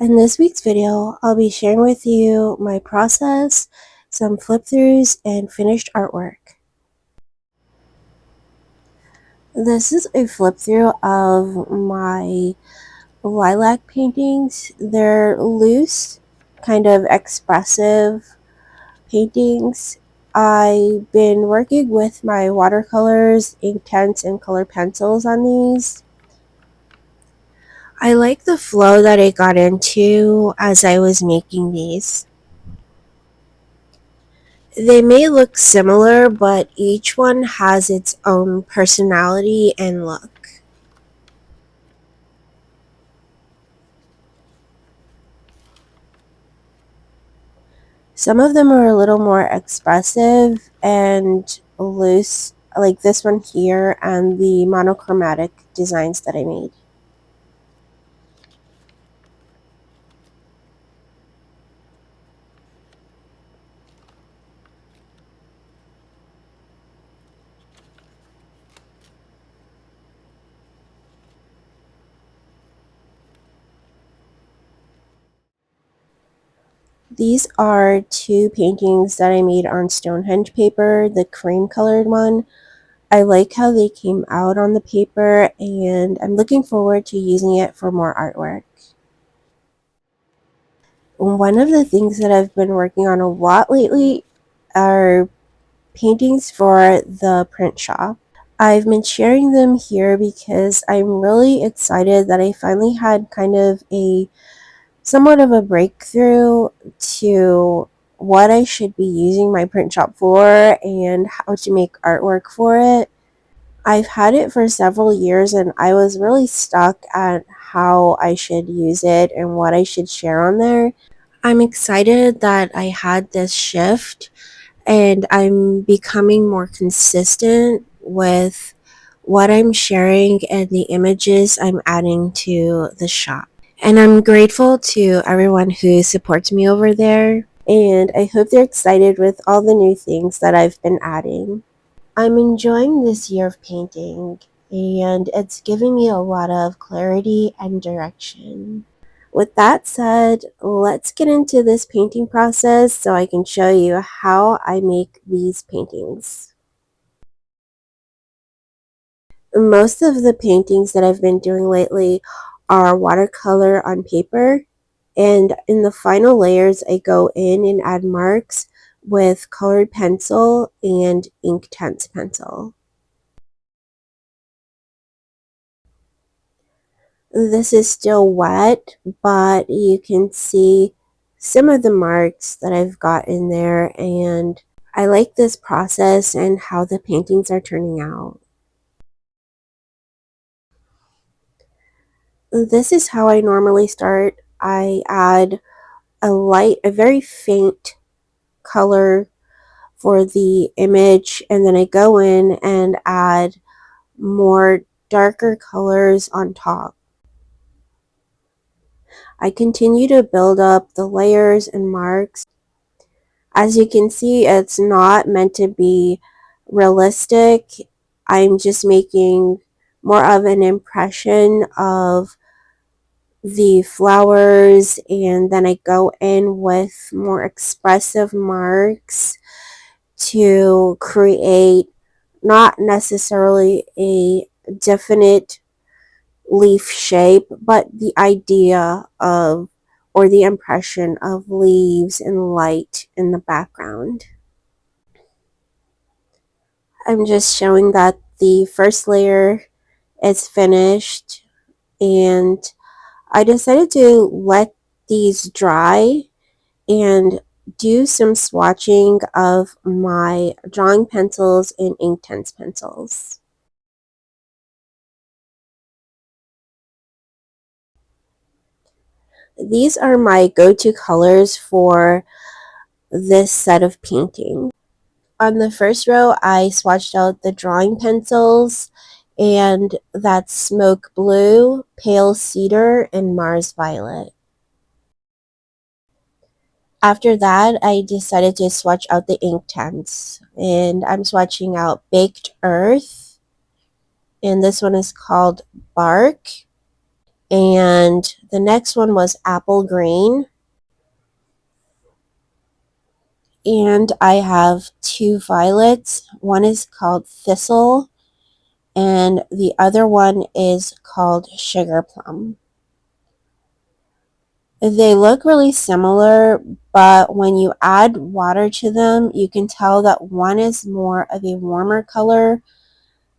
In this week's video, I'll be sharing with you my process, some flip-throughs, and finished artwork. This is a flip-through of my lilac paintings. They're loose, kind of expressive paintings. I've been working with my watercolors, Inktense, and colored pencils on these. I like the flow that I got into as I was making these. They may look similar, but each one has its own personality and look. Some of them are a little more expressive and loose, like this one here and the monochromatic designs that I made. These are two paintings that I made on Stonehenge paper, the cream colored one. I like how they came out on the paper, and I'm looking forward to using it for more artwork. One of the things that I've been working on a lot lately are paintings for the print shop. I've been sharing them here because I'm really excited that I finally had kind of a somewhat of a breakthrough to what I should be using my print shop for and how to make artwork for it. I've had it for several years and I was really stuck at how I should use it and what I should share on there. I'm excited that I had this shift and I'm becoming more consistent with what I'm sharing and the images I'm adding to the shop. And I'm grateful to everyone who supports me over there, and I hope they're excited with all the new things that I've been adding. I'm enjoying this year of painting, and it's giving me a lot of clarity and direction. With that said, let's get into this painting process so I can show you how I make these paintings. Most of the paintings that I've been doing lately are watercolor on paper, and in the final layers I go in and add marks with colored pencil and Inktense pencil. This is still wet, but you can see some of the marks that I've got in there, and I like this process and how the paintings are turning out. This is how I normally start. I add a very faint color for the image, and then I go in and add more darker colors on top. I continue to build up the layers and marks. As you can see, it's not meant to be realistic. I'm just making more of an impression of the flowers, and then I go in with more expressive marks to create not necessarily a definite leaf shape, but the idea of or the impression of leaves and light in the background. I'm just showing that the first layer is finished, and I decided to let these dry and do some swatching of my drawing pencils and Inktense pencils. These are my go-to colors for this set of painting. On the first row, I swatched out the drawing pencils, and that's smoke blue, pale cedar, and Mars violet. After that, I decided to swatch out the Inktense, and I'm swatching out baked earth, and this one is called bark, And the next one was apple green. And I have two violets. One is called thistle and the other one is called sugar plum. They look really similar, but when you add water to them, you can tell that one is more of a warmer color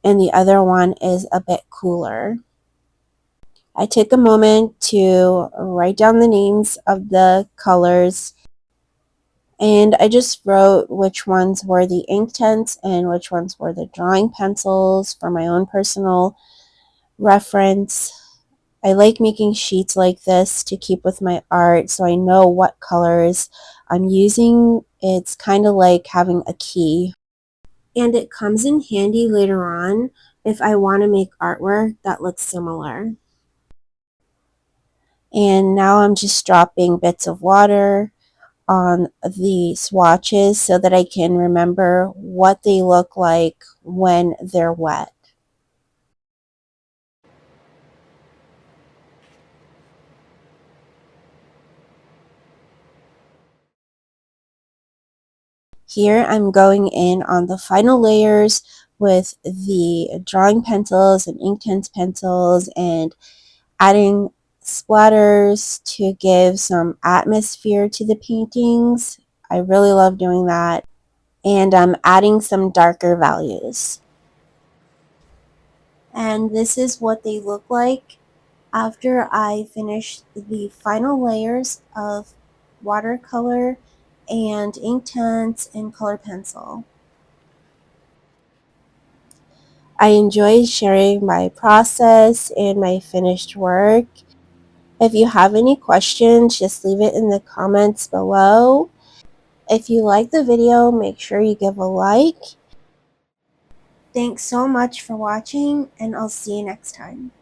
and the other one is a bit cooler. I took a moment to write down the names of the colors, and I just wrote which ones were the Inktense and which ones were the drawing pencils for my own personal reference. I like making sheets like this to keep with my art so I know what colors I'm using. It's kind of like having a key. And it comes in handy later on if I want to make artwork that looks similar. And now I'm just dropping bits of water on the swatches so that I can remember what they look like when they're wet. Here I'm going in on the final layers with the drawing pencils and Inktense pencils and adding splatters to give some atmosphere to the paintings. I really love doing that. And I'm adding some darker values. And this is what they look like after I finish the final layers of watercolor and Inktense and color pencil. I enjoy sharing my process and my finished work. If you have any questions, just leave it in the comments below. If you like the video, make sure you give a like. Thanks so much for watching, and I'll see you next time.